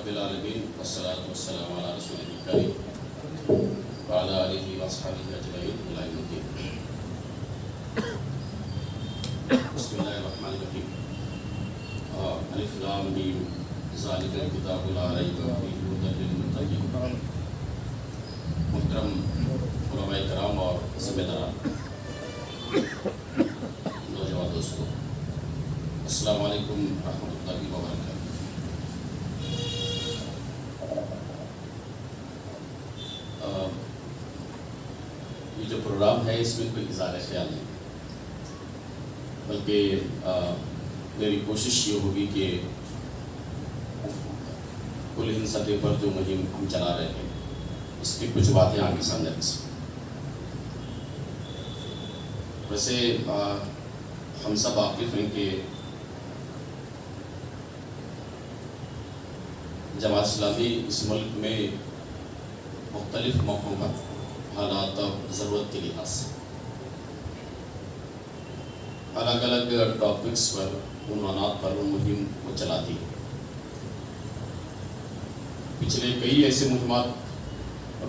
رب العالمین والصلاة والسلام علی رسول الکریم وعلی آلہ واصحابہ اجمعین الی یوم الدین۔ بسم اللہ الرحمن الرحیم۔ الف لام میم ذالک الکتاب لا ریب فیہ ھدی للمتقین۔ محترم علماء کرام اور ذمہ داران، نوجوان دوستوں، السلام علیکم ورحمۃ اللہ وبرکاتہ۔ یہ جو پروگرام ہے اس میں کوئی اظہار خیال نہیں، بلکہ میری کوشش یہ ہوگی کہ کل ہند سطح پر جو مہم ہم چلا رہے ہیں اس کی کچھ باتیں آگے سامنے رکھ سکیں۔ ویسے ہم سب واقف ہیں کہ جماعت اسلامی اس ملک میں مختلف موقعوں پر حالات اور ضرورت کے لحاظ سے الگ الگ ٹاپکس پر، عنوانات پر وہ مہم کو چلاتی ہے۔ پچھلے کئی ایسے مہمات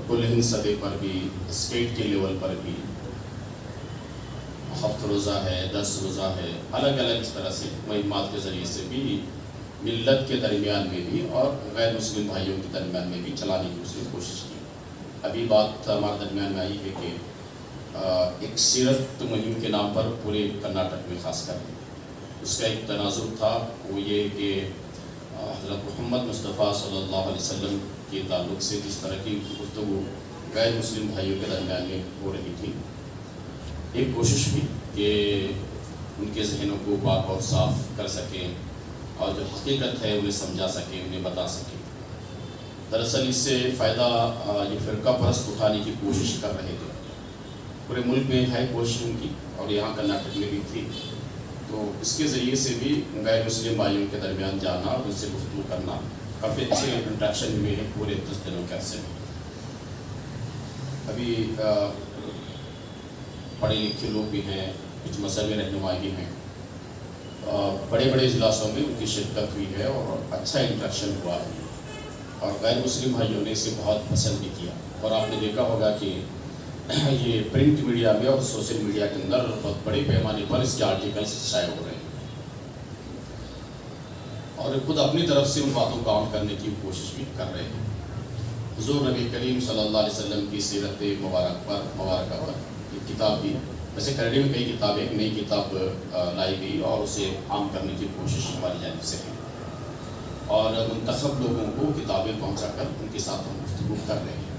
کل ہند سطح پر بھی، اسٹیٹ کے لیول پر بھی، ہفتہ روزہ ہے، 10 روزہ ہے، الگ الگ اس طرح سے مہمات کے ذریعے سے بھی ملت کے درمیان میں بھی اور غیر مسلم بھائیوں کے درمیان میں بھی چلانے کی اس نے کوشش کی۔ ابھی بات ہمارے درمیان میں آئی ہے کہ ایک سیرت مہم کے نام پر پورے کرناٹک میں خاص کر اس کا ایک تناظر تھا، وہ یہ کہ حضرت محمد مصطفیٰ صلی اللہ علیہ وسلم کے تعلق سے جس طرح کی گفتگو غیر مسلم بھائیوں کے درمیان میں ہو رہی تھی، ایک کوشش بھی کہ ان کے ذہنوں کو پاک اور صاف کر سکیں اور جو حقیقت ہے انہیں سمجھا سکیں، انہیں بتا سکیں۔ دراصل اس سے فائدہ یہ فرقہ پرست اٹھانے کی کوشش کر رہے تھے۔ پورے ملک میں ہے کوشش ان کی اور یہاں کرناٹک میں بھی تھی، تو اس کے ذریعے سے بھی غیر مسلم بھائیوں کے درمیان جانا اور ان سے گفتگو کرنا کافی اچھے انٹریکشن میں ہے پورے 10 دنوں کے عرصے میں۔ ابھی پڑھے لکھے لوگ بھی ہیں، کچھ مذہبی رہنمائی بھی ہیں، بڑے بڑے اجلاسوں میں ان کی شرکت ہوئی ہے اور اچھا انٹریکشن ہوا ہے اور غیر مسلم بھائیوں نے اسے بہت پسند بھی کیا۔ اور آپ نے دیکھا ہوگا کہ یہ پرنٹ میڈیا میں اور سوشل میڈیا کے اندر بہت بڑے پیمانے پر اس کے آرٹیکلس شائع ہو رہے ہیں اور خود اپنی طرف سے ان باتوں کو عام کرنے کی کوشش بھی کر رہے ہیں۔ حضور نبی کریم صلی اللہ علیہ وسلم کی سیرت مبارکہ پر ایک کتاب بھی، ویسے کرنے میں کئی کتابیں، ایک نئی کتاب لائی گئی اور اسے عام کرنے کی کوشش ہماری جانب سے ہے اور منتخب لوگوں کو کتابیں پہنچا کر ان کے ساتھ ہم گفتگو کر رہے ہیں۔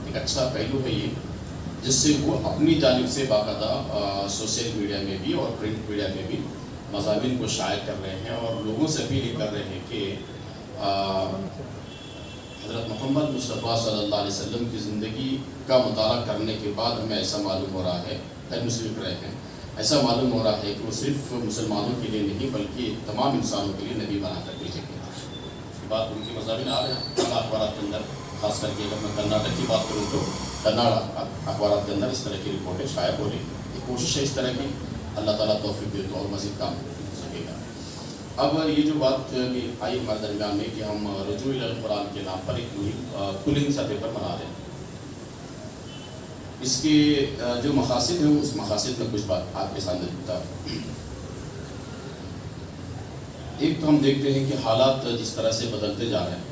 ایک اچھا پہلو ہے یہ، جس سے وہ اپنی جانب سے باقاعدہ سوشل میڈیا میں بھی اور پرنٹ میڈیا میں بھی مضامین کو شائع کر رہے ہیں اور لوگوں سے اپیل کر رہے ہیں کہ حضرت محمد مصطفیٰ صلی اللہ علیہ وسلم کی زندگی کا مطالعہ کرنے کے بعد ہمیں ایسا معلوم ہو رہا ہے، غیر مسلم رہے ہیں، ایسا معلوم ہو رہا ہے کہ وہ صرف مسلمانوں کے لیے نہیں بلکہ تمام انسانوں کے لیے نبی بنا کر بھیجے گئے۔ یہ بات ان کے مضامین آ رہے ہیں اخبارات کے اندر، خاص کر کے اگر میں کرناٹک کی بات کروں تو کناڑ اخبارات کے اندر اس طرح کی رپورٹیں شائع ہو رہی ہیں۔ یہ کوشش ہے اس طرح کی، اللہ تعالیٰ توفیق دے تو اور مزید کام ہو سکے گا۔ اب یہ جو بات آئی ہمارے درمیان میں کہ ہم رجوع الی القرآن کے نام پر ایک مہم کل ہند سطح پر منا رہے ہیں، اس کے جو مقاصد ہیں اس مقاصد میں کچھ بات آپ کے سامنے رکھتا ہوں۔ ایک تو ہم دیکھتے ہیں کہ حالات جس طرح سے بدلتے جا رہے ہیں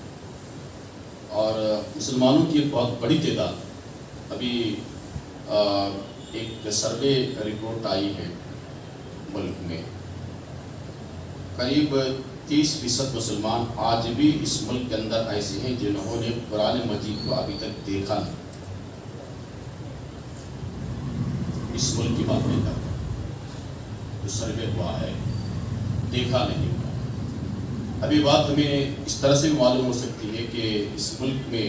اور مسلمانوں کی ایک بہت بڑی تعداد، ابھی ایک سروے رپورٹ آئی ہے ملک میں، قریب 30% مسلمان آج بھی اس ملک کے اندر ایسے ہیں جنہوں نے قرآن مجید کو ابھی تک دیکھا نہیں۔ اس ملک کی بات نہیں کرتا، جو سروے ہوا ہے، دیکھا نہیں ہوا۔ ابھی بات ہمیں اس طرح سے معلوم ہو سکتی ہے کہ اس ملک میں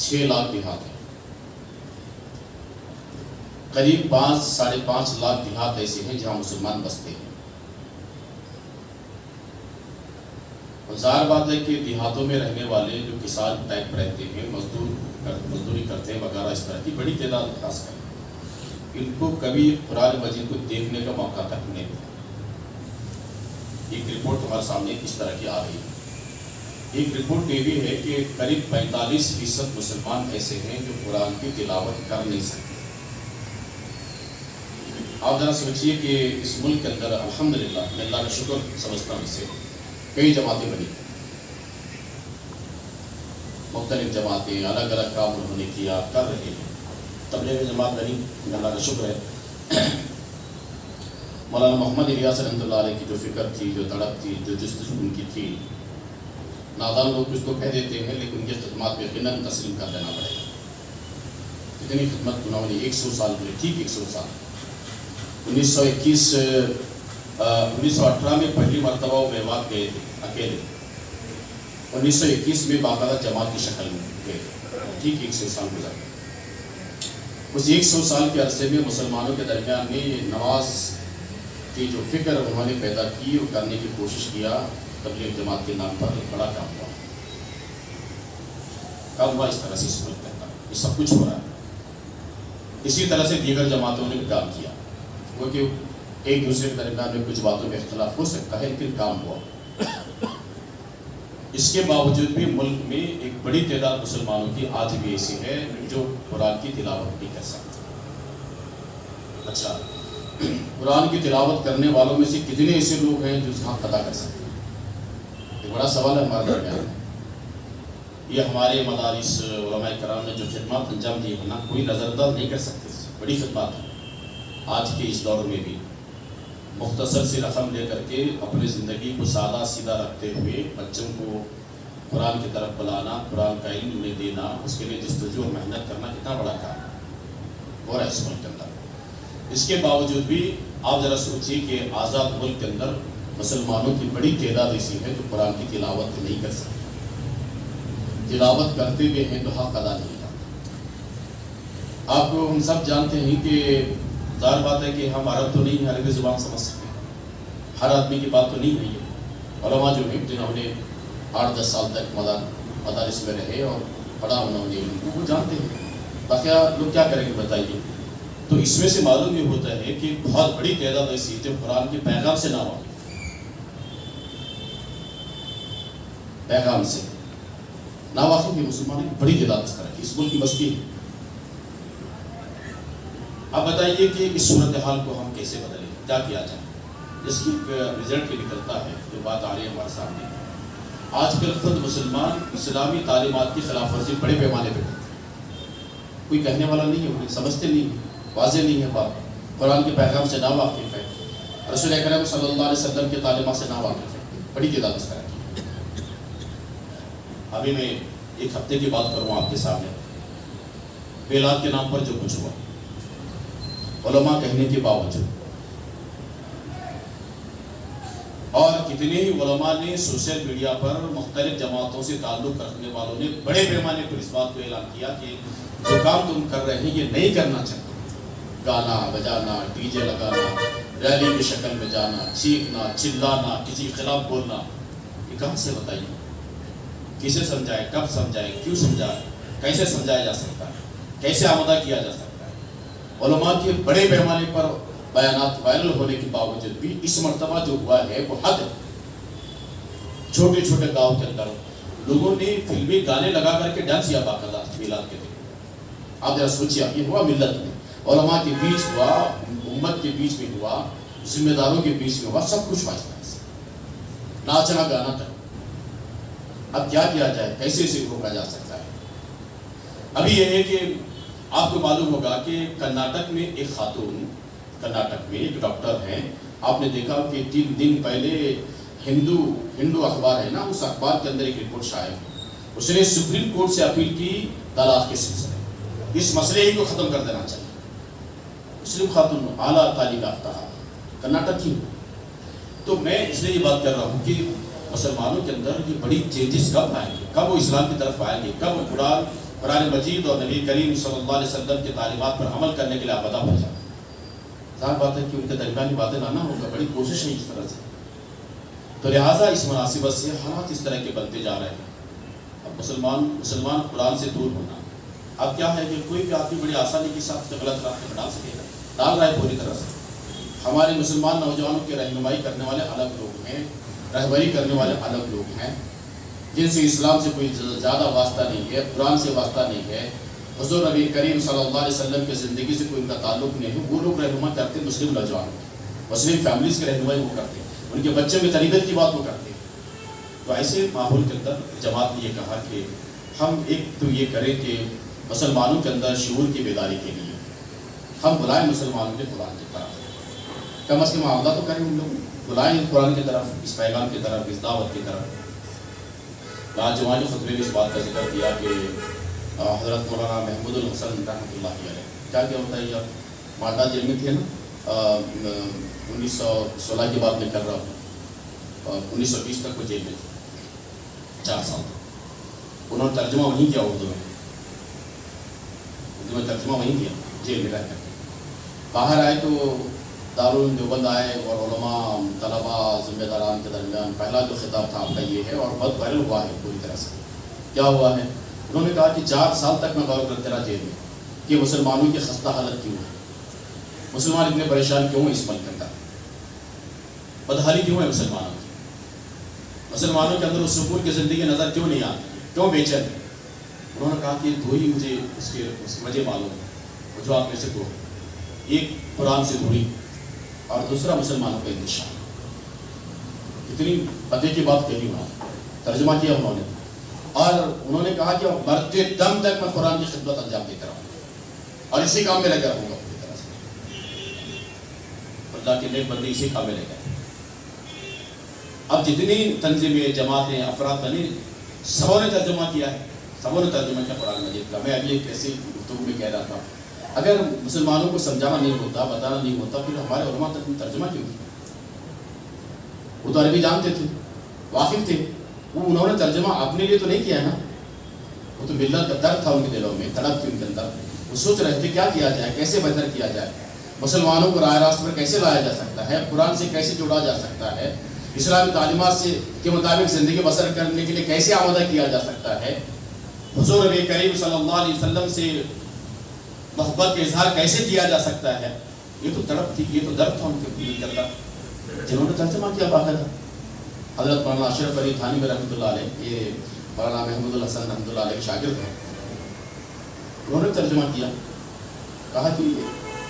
6 لاکھ دیہات ہیں، قریب 5-5.5 لاکھ دیہات ایسے ہیں جہاں مسلمان بستے ہیں۔ اور ظاہر بات ہے کہ دیہاتوں میں رہنے والے جو کسان ٹائپ رہتے ہیں، مزدوری کرتے ہیں وغیرہ، اس طرح کی بڑی تعداد خاص کر ان کو کبھی قرآن مجید کو دیکھنے کا موقع تک نہیں ملا۔ ایک رپورٹ ہمارے سامنے اس طرح کی آ رہی ہے۔ ایک رپورٹ یہ بھی ہے کہ قریب 45% مسلمان ایسے ہیں جو قرآن کی تلاوت کر نہیں سکتے۔ آپ ذرا سوچئے کہ اس ملک کے اندر الحمدللہ میں اللہ کا شکر سمجھتا ہوں اسے، کئی جماعتیں بنی، مختلف جماعتیں الگ الگ کام انہوں نے کیا، کر رہے ہیں۔ تبلیغ جماعت بنی، اللہ کا شکر ہے۔ مولانا محمد الیاس رحمۃ اللہ علیہ کی جو فکر تھی، جو تڑپ تھی، جو جستجو ان کی تھی، نادان لوگ اس کو کہہ دیتے ہیں لیکن ان کی خدمات پہ یقیناً تسلیم کر لینا پڑے گا۔ اتنی خدمت انہوں نے 100 سال کے لیے، ٹھیک 100 سال، 1918 میں پہلی مرتبہ وہ میوات گئے تھے اکیلے، 1921 میں باقاعدہ جماعت کی شکل میں گئے تھے، ٹھیک 100 سال گزر گئے۔ اس 100 سال کے عرصے میں مسلمانوں کے درمیان میں نماز کی جو فکر انہوں نے پیدا کی اور کرنے کی کوشش کیا، تبلیغ جماعت کے نام پر ایک بڑا کام ہوا۔ کام ہوا اس طرح سے اس ملک کے اندر، یہ سب کچھ ہو رہا ہے۔ اسی طرح سے دیگر جماعتوں نے بھی کام کیا، وہ کہ ایک دوسرے کے درمیان میں کچھ باتوں میں اختلاف ہو سکتا ہے لیکن کام ہوا۔ اس کے باوجود بھی ملک میں ایک بڑی تعداد مسلمانوں کی آج بھی ایسی ہے جو قرآن کی تلاوت نہیں کر سکتے۔ اچھا، قرآن کی تلاوت کرنے والوں میں سے کتنے ایسے لوگ ہیں جو اس حق ادا کر سکتے ہیں؟ ایک بڑا سوال ہے ہمارے درمیان۔ یہ ہمارے مدارس علماء کرام نے جو خدمات انجام دی ہے نا، کوئی نظر انداز نہیں کر سکتے، بڑی خدمات ہے۔ آج کے اس دور میں بھی مختصر سی رقم لے کر کے اپنی زندگی کو سادہ سیدھا رکھتے ہوئے بچوں کو قرآن کی طرف بلانا، قرآن کا علم انہیں دینا، اس کے لیے جستجو اور محنت کرنا کتنا بڑا کام ہے اور اس ملک کے اندر۔ اس کے باوجود بھی آپ ذرا سوچیے کہ آزاد ملک کے اندر مسلمانوں کی بڑی تعداد ایسی ہے جو قرآن کی تلاوت نہیں کر سکتے، تلاوت کرتے ہوئے ہیں تو حق ادا نہیں کرتے۔ آپ کو ہم سب جانتے ہیں کہ ظاہر بات ہے کہ ہم عرب تو نہیں ہیں، عربی زبان سمجھ سکتے ہیں، ہر آدمی کی بات تو نہیں ہے یہ۔ علماء جو ہیں جنہوں نے 8-10 سال تک مدارس میں رہے اور پڑھا انہوں نے، وہ جانتے ہیں۔ باقی لوگ کیا کریں گے بتائیے؟ تو اس میں سے معلوم یہ ہوتا ہے کہ بہت بڑی تعداد ایسی جو قرآن کے پیغام سے ناواقف، پیغام سے ناواقف یہ مسلمانوں کی بڑی تعداد اس طرح کی اس ملک کی بستی ہے۔ اب بتائیے کہ اس صورتحال کو ہم کیسے بدلیں، کیا کیا جائے؟ جس کی رزلٹ یہ نکلتا ہے، جو بات آ رہی ہے ہمارے سامنے، آج کل خود مسلمان اسلامی تعلیمات کی خلاف ورزی بڑے پیمانے پہ کرتے ہیں۔ کوئی کہنے والا نہیں ہے، سمجھتے نہیں ہیں، واضح نہیں ہے بات، قرآن کے پیغام سے ناواقف ہے، رسول اکرم صلی اللہ علیہ وسلم کے تعلیمات سے ناواقف ہے، بڑی تعداد اس طرح کی۔ ابھی میں ایک ہفتے کی بات کروں آپ کے سامنے، میلاد کے نام پر جو کچھ ہوا، علماء کہنے کے باوجود، اور کتنے ہی علماء نے سوشل میڈیا پر مختلف جماعتوں سے تعلق رکھنے والوں نے بڑے پیمانے پر اس بات کو اعلان کیا کہ جو کام تم کر رہے ہیں یہ نہیں کرنا چاہتے، گانا بجانا، ڈی جے لگانا، ریلی کی شکل میں جانا، چیخنا چلانا، کسی کے خلاف بولنا، یہ کہاں سے بتائیے؟ کسے سمجھائے، کب سمجھائے، کیوں سمجھائے، کیسے سمجھایا جا سکتا ہے، کیسے آمادہ کیا جا سکتا ہے؟ علماء کے بڑے پیمانے پر بیانات وائرل ہونے کے باوجود بھی اس مرتبہ جو ہوا ہے وہ حد ہے۔ چھوٹے چھوٹے گاؤں کے اندر لوگوں نے فلمی گانے لگا کر کے ڈانس کیا باقاعدہ میلاد کے دن۔ آپ ذرا سوچیے، یہ ہوا ملت میں، علماء کے بیچ ہوا، امت کے بیچ میں ہوا، ذمہ داروں کے بیچ میں ہوا، سب کچھ ہوا اس طرح سے، ناچنا گانا تک۔ اب کیا کیا جائے، کیسے اسے روکا جا سکتا ہے؟ ابھی یہ ہے کہ آپ کو معلوم ہوگا کہ کرناٹک میں ایک خاتون، کرناٹک میں ایک ڈاکٹر ہیں، آپ نے دیکھا کہ 3 دن پہلے ہندو اخبار ہے نا، اس اخبار کے اندر ایک رپورٹ شائع ہوئی، اس نے سپریم کورٹ سے اپیل کی طلاق کے سلسلے، اس مسئلے ہی کو ختم کر دینا چاہیے۔ مسلم خاتون اعلیٰ تعلیم یافتہ کرناٹک کی۔ تو میں اس لیے یہ بات کر رہا ہوں کہ مسلمانوں کے اندر یہ بڑی چینجز کب آئیں گے، کب وہ اسلام کی طرف آئیں گے، کب وہ قرآن مجید اور نبی کریم صلی اللہ علیہ وسلم کی تعلیمات پر عمل کرنے کے لیے آمادہ ہو جائیں۔ ظاہر بات ہے کہ ان کے درمیانی باتیں لانا ہوگا، بڑی کوشش ہے اس طرح سے۔ تو لہٰذا اس مناسبت سے حالات اس طرح کے بنتے جا رہے ہیں۔ اب مسلمان قرآن سے دور ہونا، اب کیا ہے کہ کوئی بھی آدمی بڑی آسانی کے ساتھ غلط راستے میں ڈال سکے گا، ڈال رہا ہے پوری طرح سے۔ ہمارے مسلمان نوجوانوں کی رہنمائی کرنے والے الگ لوگ ہیں، رہبری کرنے والے الگ لوگ ہیں، جن سے اسلام سے کوئی زیادہ واسطہ نہیں ہے، قرآن سے واسطہ نہیں ہے، حضور نبی کریم صلی اللہ علیہ وسلم کی زندگی سے کوئی ان کا تعلق نہیں ہے، وہ لوگ رہنما کرتے ہیں مسلم نوجوان، مسلم فیملیز کے رہنمائی وہ کرتے ہیں، ان کے بچوں کی تربیت کی بات وہ کرتے ہیں۔ تو ایسے ماحول کے اندر جماعت نے یہ کہا کہ ہم ایک تو یہ کریں کہ مسلمانوں کے اندر شعور کی بیداری کے لیے ہم بلائیں مسلمانوں کے قرآن کی طرف، کم از کم معاملہ تو کریں، ان لوگ بلائیں قرآن کی طرف، اس پیغام کی طرف، اس دعوت کی طرف۔ لاجوانی خطبے میں اس بات کا ذکر کیا کہ حضرت مولانا محمود الحسن رحمۃ اللہ علیہ کیا ہوتا ہے، یہ ماتا جیل میں تھے نا، 1916 کی بات میں کر رہا ہوں، 1920 تک وہ جیل میں تھے، 4 سال تک۔ انہوں نے ترجمہ وہیں کیا اردو میں ترجمہ وہیں کیا جیل میں رہ کر کے۔ باہر آئے تو دارالعلوم دیوبند آئے اور علماء، طلباء، ذمہ داران کے درمیان پہلا جو خطاب تھا آپ کا یہ ہے، اور بہت وائرل ہوا ہے پوری طرح سے۔ کیا ہوا ہے؟ انہوں نے کہا کہ 4 سال تک میں غور کرتے رہا جیل میں کہ مسلمانوں کی خستہ حالت کیوں ہے، مسلمان اتنے پریشان کیوں ہیں، اس ملک کے اندر بدحالی کیوں ہے مسلمانوں کی، مسلمانوں کے اندر اس سکون کی زندگی نظر کیوں نہیں آتی، کیوں بے چین ہے۔ انہوں نے کہا کہ 2 ہی مجھے اس کی وجہ معلوم ہے، جو آپ میں سے 2، ایک قرآن سے دوری اور دوسرا مسلمانوں کا انتشار۔ اتنی پتے کی بات کہی وہاں، ترجمہ کیا انہوں نے، اور انہوں نے کہا کہ مرتے دم تک میں قرآن کی خدمت انجام دیتا رہوں اور اسی کام میں لگا رہوں گا پوری طرح سے۔ اللہ کے نیک بندے اسی کام میں لگے۔ اب جتنی تنظیمیں، جماعتیں، افراد بنی، سبوں نے ترجمہ کیا ہے، سبوں نے ترجمہ کیا قرآن مجید کا۔ میں ابھی ایک ایسی گفتگو میں کہہ رہا تھا، اگر مسلمانوں کو سمجھانا نہیں ہوتا، بتانا نہیں ہوتا، پھر ہمارے علماء تک ترجمہ کیوں کیا؟ وہ تو عربی جانتے تھے، واقف تھے، وہ انہوں نے ترجمہ اپنے لیے تو نہیں کیا ہے نا، وہ تو ملت کا درد تھا ان کے دلوں میں، تڑپ تھی ان کے اندر، وہ سوچ رہے تھے کیا کیا جائے، کیسے بہتر کیا جائے، مسلمانوں کو راہ راست پر کیسے لایا جا سکتا ہے، قرآن سے کیسے جوڑا جا سکتا ہے، اسلامی تعلیمات سے کے مطابق زندگی بسر کرنے کے لیے کیسے آمادہ کیا جا سکتا ہے، حضور نبی کریم صلی اللہ علیہ وسلم سے محبت کا اظہار کیسے کیا جا سکتا ہے۔ یہ تو تڑپ تھی، یہ تو درد تھا ان کے دل کے اندر، جنہوں نے ترجمہ کیا باقاعدہ۔ حضرت مولانا اشرف علی تھانوی رحمۃ اللہ علیہ، یہ مولانا محمود الحسن رحمۃ اللہ علیہ کے شاگرد ہیں، انہوں نے ترجمہ کیا، کہا کہ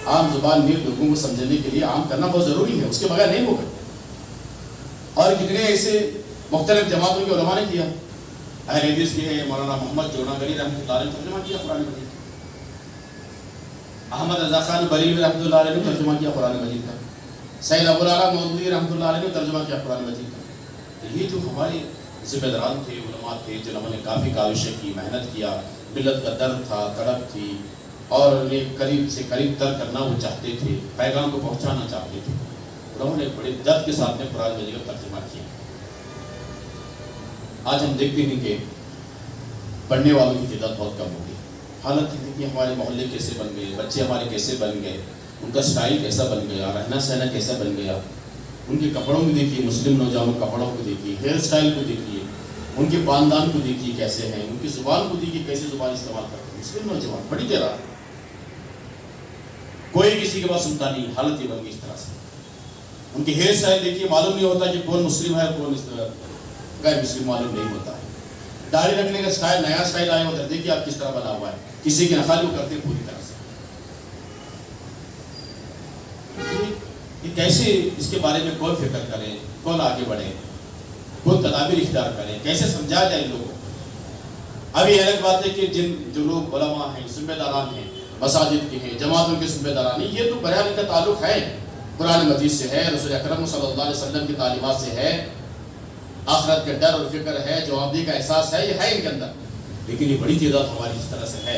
عام زبان میں لوگوں کو سمجھنے کے لیے عام کرنا بہت ضروری ہے، اس کے بغیر نہیں ہوگا۔ اور کتنے ایسے مختلف جماعتوں کے علماء نے کیا، اہل حدیث کے ہیں مولانا محمد جونا گری رحمۃ اللہ علیہ نے ترجمہ کیا قرآن مجید، احمد رضا خان بریلوی رحمۃ اللہ علیہ نے ترجمہ کیا قرآن مجید کا، سید ابو العلا مودودی رحمۃ اللہ علیہ نے ترجمہ کیا قرآن مجید کا۔ یہ جو ہمارے ذمہ داران تھے، علماء تھے، جنہوں نے کافی کاوشیں کی، محنت کیا، ملت کا درد تھا، تڑپ تھی، اور انہیں قریب سے قریب تر کرنا وہ چاہتے تھے، پیغام کو پہنچانا چاہتے تھے، انہوں نے بڑے درد کے ساتھ میں قرآن مجید کا ترجمہ کیا۔ آج ہم دیکھتے ہیں کہ پڑھنے والوں کی تعداد بہت کم ہو گئی۔ حالت ہے کہ ہمارے محلے کیسے بن گئے، بچے ہمارے کیسے بن گئے، ان کا سٹائل کیسا بن گیا، رہنا سہنا کیسا بن گیا، ان کے کپڑوں کو دیکھیے، مسلم نوجوانوں کے کپڑوں کو دیکھیے، ہیئر سٹائل کو دیکھیے، ان کے باندان کو دیکھیے کیسے ہیں، ان کی زبان کو دیکھیے کیسے زبان استعمال کرتے ہیں، مسلم نوجوان بڑی دیر آ کوئی کسی کے پاس سنتا نہیں، حالت یہ بن گئی اس طرح سے۔ ان کی ہیئر سٹائل دیکھیے، معلوم نہیں ہوتا کہ کون مسلم ہے کون اس طرح غیر مسلم معلوم نہیں ہوتا ہے۔ داڑھی رکھنے کا سٹائل، نیا سٹائل آیا ادھر دیکھیے آپ کس طرح بنا ہوا ہے، کسی کی نخالی وہ کرتے ہیں پوری طرح سے۔ یہ کیسے اس کے بارے میں کون فکر کرے، کون آگے بڑھے، کون تدابیر اختیار کرے، کیسے سمجھا جائے لوگوں کو۔ اب یہ الگ بات ہے کہ جو لوگ علماء ہیں، ذمہ داران ہیں، مساجد کے ہیں، جماعتوں کے ذمہ داران ہیں، یہ تو بیان کا تعلق ہے، قرآن مجید سے ہے، رسول اکرم صلی اللہ علیہ وسلم کی تعلیمات سے ہے، آخرت کا ڈر اور فکر ہے، جوابدہی کا احساس ہے، یہ ہے ان کے اندر، لیکن یہ بڑی تعداد ہماری اس طرح سے ہے،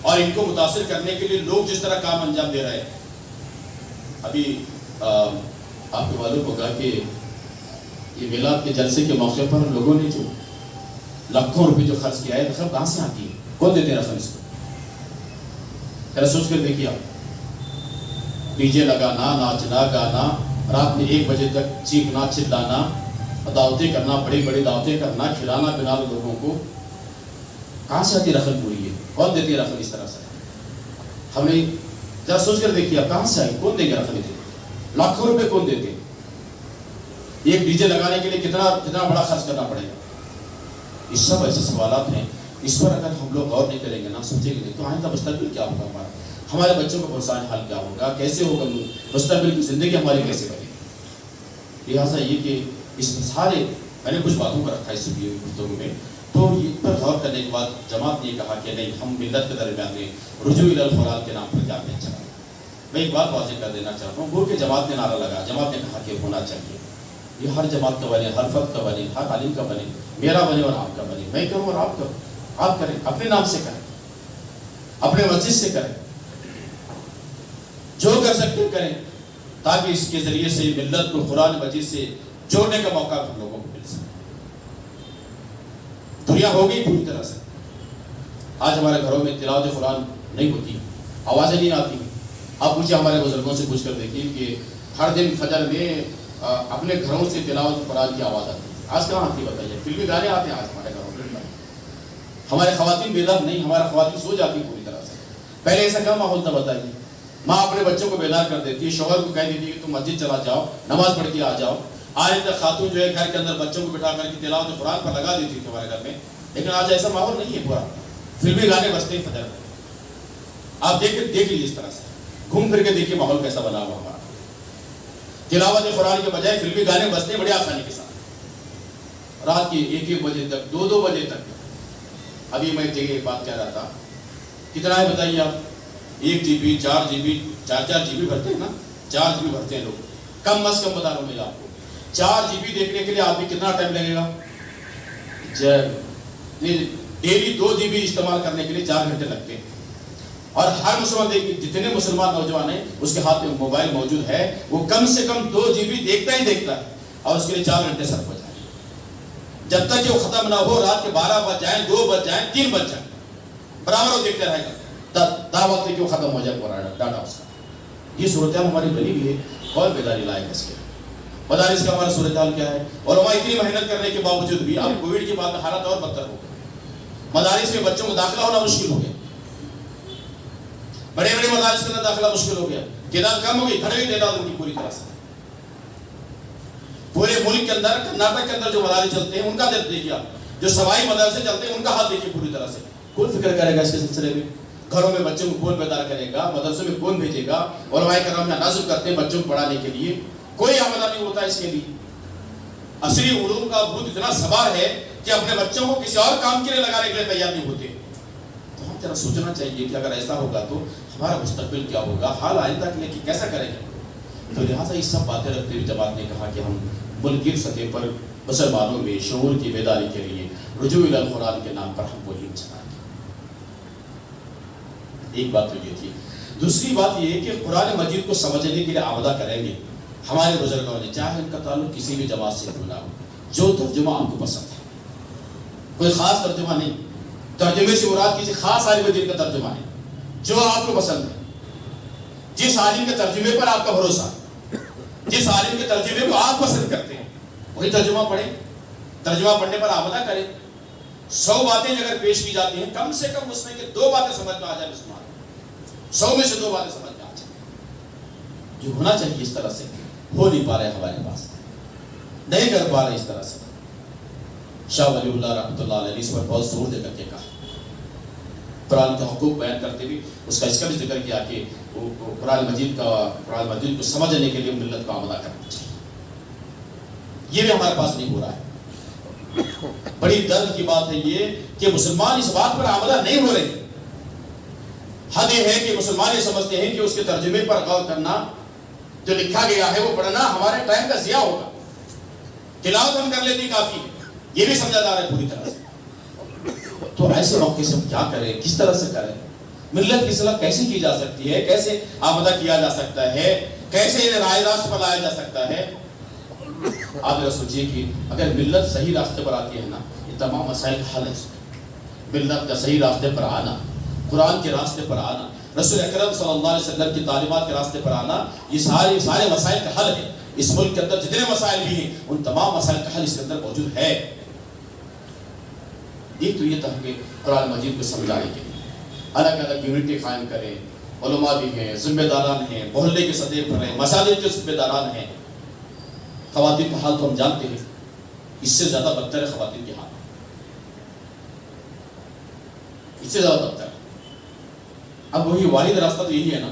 اور ان کو متاثر کرنے کے لیے لوگ جس طرح کام انجام دے رہے ہیں۔ ابھی آپ کو معلوم ہوگا کہ یہ میلاد کے جلسے کے موقع پر لوگوں نے جو لاکھوں روپے جو خرچ کیا ہے، رقم کہاں سے آتی ہے، کون دیتے ہیں رقم اس کو؟ ذرا سوچ کر دیکھیے آپ، ڈی جے لگانا، ناچنا گانا، رات میں 1 بجے تک چیخنا چلانا، دعوتیں کرنا، بڑی بڑی دعوتیں کرنا، کھلانا پلانا لوگوں کو، کہاں سے آتی رقم پوری ہے، کون دیتی ہے رقم اس طرح سے؟ ہم نے ذرا سوچ کر دیکھیے آپ، کہاں سے آئی، کون دے گا رقم؟ لاکھوں روپے کون دیتے؟ ایک ڈی جے لگانے کے لیے کتنا بڑا خرچ کرنا پڑے گا، یہ سب ایسے سوالات ہیں، اس پر اگر ہم لوگ غور نہیں کریں گے نا، سوچیں گے نہیں، تو آئندہ مستقبل کیا ہوگا ہمارے بچوں کا پرسان حال کیا ہوگا، کیسے ہوگا مستقبل کی زندگی ہماری کیسے بنے گی۔ لہٰذا یہ کہ اس میں سارے میں نے کچھ باتوں کا رکھا اس گفتگو میں، تو اس پر غور کرنے کے بعد جماعت نے کہا کہ نہیں، ہم ملت کے درمیان میں رجوع الی القرآن کے نام پر کیا نہیں چلا۔ میں ایک بات واضح کر دینا چاہتا ہوں، وہ کہ جماعت نے نعرہ لگا، جماعت نے کہا کہ ہونا چاہیے، یہ ہر جماعت کا بنے، ہر فرد کا بنے، ہر عالم کا بنے، میرا بنے اور آپ کا بنے، میں کروں اور آپ کروں، آپ کریں، اپنے نام سے کریں، اپنے مسجد سے کریں، جو کر سکتے کریں، تاکہ اس کے ذریعے سے ملت کو قرآن مجید سے جوڑنے کا موقع ہم لوگوں کو مل سکے۔ دنیا ہو گئی پوری طرح سے، آج ہمارے گھروں میں تلاوت قرآن نہیں ہوتی، آوازیں نہیں آتی۔ آپ پوچھیں ہمارے بزرگوں سے پوچھ کر دیکھیے کہ ہر دن فجر میں اپنے گھروں سے تلاوت قرآن کی آواز آتی ہے، آج کہاں آتی بتائیے؟ فلمی گانے آتے ہیں آج ہمارے گھروں میں۔ ہمارے خواتین بیدار نہیں، ہمارے خواتین سو جاتی پوری طرح سے۔ پہلے ایسا کیا ماحول تھا بتائیے؟ ماں اپنے بچوں کو بیدار کر دیتی ہے، شوہر کو کہہ دیتی ہے کہ تم مسجد چلا جاؤ، نماز پڑھ کے آ جاؤ۔ آج تک خاتون جو ہے گھر کے اندر بچوں کو بٹھا کر کے تلاوت قرآن پر لگا دیتی تھی ہمارے گھر میں، لیکن آج ایسا ماحول نہیں ہے پورا۔ فلمی گانے بجتے ہیں فجر میں، آپ دیکھ لیجیے اس طرح سے، گھوم پھر کے دیکھیے ماحول کیسا بنا ہوا ہمارا۔ تلاوت قرآن کے بجائے فلمی گانے بجتے ہیں بڑی آسانی کے ساتھ، رات کی 1 بجے تک، 2 بجے تک۔ ابھی میں ایک جگہ ایک بات کہہ رہا تھا، کتنا ہے بتائیے آپ؟ 1 GB 4 GB 4 GB بھرتے ہیں نا، 4 GB بھرتے ہیں لوگ، کم از کم بتا رہا ہوں میں آپ کو۔ 4 GB دیکھنے کے لیے آپ کو کتنا ٹائم لگے گا؟ ڈیلی 2 GB استعمال کرنے کے لیے 4 گھنٹے لگتے ہیں۔ اور ہر مسلمان دیکھیے، جتنے مسلمان نوجوان ہیں اس کے ہاتھ میں موبائل موجود ہے، وہ کم سے کم 2 GB دیکھتا ہی دیکھتا ہے، اور اس کے لیے 4 گھنٹے صرف ہو جائیں۔ جب تک کہ وہ ختم نہ ہو، رات کے 12 بج جائیں، 2 بج جائیں، 3 بج جائیں، برابر وہ دیکھتے رہے گا، دا وقت کہ وہ ختم ہو جائے پورا ڈاٹا اس کا۔ یہ صورتحال ہماری بنی ہوئی ہے، کون بیداری لائے گا اس کے؟ مدارس کا ہمارا صورتحال کیا ہے؟ علماء اتنی محنت کرنے کے باوجود بھی اب کووڈ کے بعد حالت اور بدتر ہو گئی، مدارس میں بچوں کو داخلہ ہونا مشکل ہو گیا، بڑے بڑے مدارس کے اندر داخلہ مشکل ہو گیا، تعداد کم ہو گئی، گھر کی تعداد ان کی پوری طرح سے۔ پورے ملک کے اندر، کرناٹک کے اندر جو مدارس چلتے ہیں ان کا دیکھیے، جو سوائی مدرسے چلتے ہیں ان کا حال دیکھیے پوری طرح سے۔ کون فکر کرے گا اس کے سلسلے میں؟ گھروں میں بچوں کو کون بیدار کرے گا؟ مدرسوں میں کون بھیجے گا؟ علماء کرام نازل کرتے ہیں بچوں کو پڑھانے کے لیے، کوئی عملہ نہیں ہوتا اس کے لیے۔ عصری علوم کا بھوت اتنا سوار ہے کہ اپنے بچوں کو کسی اور کام کے لیے لگانے کے لیے تیار نہیں ہوتے۔ تو ہم ذرا سوچنا چاہیے کہ اگر ایسا ہوگا تو ہمارا مستقبل کیا ہوگا، حال آئندہ کے لیے کیسا کریں گے؟ تو لہٰذا یہ سب باتیں رکھتے ہوئے جماعت نے کہا کہ ہم ملکی سطح پر مسلمانوں میں شعور کی بیداری کے لیے رجوع الی القرآن کے نام پر ہم مہم چلائیں گے۔ ایک بات تو یہ تھی۔ دوسری بات یہ ہے کہ قرآن مجید کو سمجھنے کے لیے آمادہ کریں گے۔ ہمارے بزرگوں نے، چاہے ان کا تعلق کسی بھی جماعت سے کیوں نہ ہو، جو ترجمہ آپ کو پسند ہے، کوئی خاص ترجمہ نہیں، ترجمے سے مراد کسی خاص عالم دین کا ترجمہ نہیں، جو آپ کو پسند ہے، جس عالم کے ترجمے پر آپ کا بھروسہ، جس عالم کے ترجمے کو آپ پسند کرتے ہیں، وہی ترجمہ پڑھیں۔ ترجمہ پڑھنے پر آمادہ کریں۔ 100 باتیں اگر پیش کی جاتی ہیں، کم سے کم اس میں کہ 2 باتیں سمجھ میں آ جائیں مسلمان، 100 میں سے 2 باتیں سمجھ میں آ جائیں۔ جو ہونا چاہیے اس طرح سے ہو نہیں پا رہے، ہمارے پاس نہیں کر پا رہے اس طرح سے۔ شاہ ولی اللہ رحمۃ اللہ علیہ نے اس پر بہت زور دے کر کے کہا، قرآن کے حقوق بیان کرتے ہوئے اس کا بھی ذکر کیا کہ قرآن مجید کو سمجھنے کے لیے ملت کو آمادہ کرنا چاہیے۔ یہ بھی ہمارے پاس نہیں ہو رہا ہے۔ بڑی درد کی بات ہے یہ کہ مسلمان اس بات پر آمادہ نہیں ہو رہے۔ حد یہ ہے کہ مسلمان یہ سمجھتے ہیں کہ اس کے ترجمے پر غور کرنا، جو لکھا گیا ہے وہ پڑھنا ہمارے ٹائم کا ضیاع ہوگا، تلاوت ہم کر لیتے کافی ہے، یہ بھی سمجھا جا رہا ہے پوری طرح سے۔ تو ایسے موقع سے ہم کیا کریں، کس طرح سے کریں؟ ملت کی اصلاح کیسے کی جا سکتی ہے، کیسے آمادہ کیا جا سکتا ہے، کیسے رائے راست پر لایا جا سکتا ہے؟ آپ ذرا سوچیے کہ اگر ملت صحیح راستے پر آتی ہے نا، یہ تمام مسائل کا حل ہے۔ ملت کا صحیح راستے پر آنا، قرآن کے راستے پر آنا، رسول اکرم صلی اللہ علیہ وسلم کی تعلیمات کے راستے پر آنا، یہ سارے مسائل کا حل ہے۔ اس ملک کے اندر جتنے مسائل بھی ہیں ان تمام مسائل کا حل اس کے اندر موجود ہے۔ ایک تو یہ تھا کہ قرآن مجید کو سمجھانے کے لیے الگ الگ یونٹی قائم کریں، علماء بھی ہیں، ذمہ داران ہیں، محلے کے سطح پر ہیں، مساجد کے ذمہ داران ہیں۔ خواتین کا حال تو ہم جانتے ہیں، اس سے زیادہ بدتر ہے خواتین کے حال۔ اس سے زیادہ بدتر ہے۔ اب وہی واحد راستہ تو یہی ہے نا،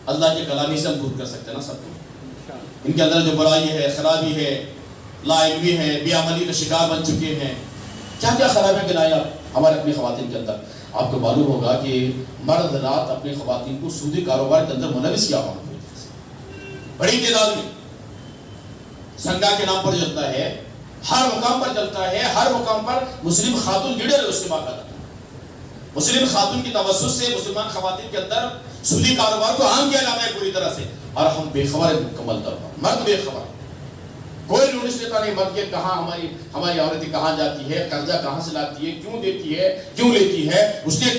اللہ کے کلامی سے ہم دور کر سکتے ہیں نا سب کو۔ ان کے اندر جو برائی ہے، خرابی ہے، لا علمی ہے، بے عملی کا شکار بن چکے ہیں، کیا کیا خرابیاں گنائیں آپ ہمارے اپنی خواتین کے اندر۔ آپ کو معلوم ہوگا کہ مرد رات اپنی خواتین کو سودی کاروبار کے اندر ملوث کیا ہوا بڑی تعداد میں، سنگا کے نام پر چلتا ہے، ہر مقام پر چلتا ہے، ہر مقام پر مسلم خاتون لیڈر ہے اس کے باقاعدہ۔ مسلم خاتون کی توسط سے مسلمان خواتین کے اندر سودی کاروبار کو عام کیا جاتا ہے پوری طرح سے، اور ہم بے خبر ہیں مکمل طور پر، مرد بے خبر، کوئی نوٹس لیتا نہیں مرد کے کہاں ہماری عورتیں کہاں جاتی ہے، قرضہ کہاں سے لاتی ہے، کیوں دیتی ہے، کیوں لیتی ہے، اس کے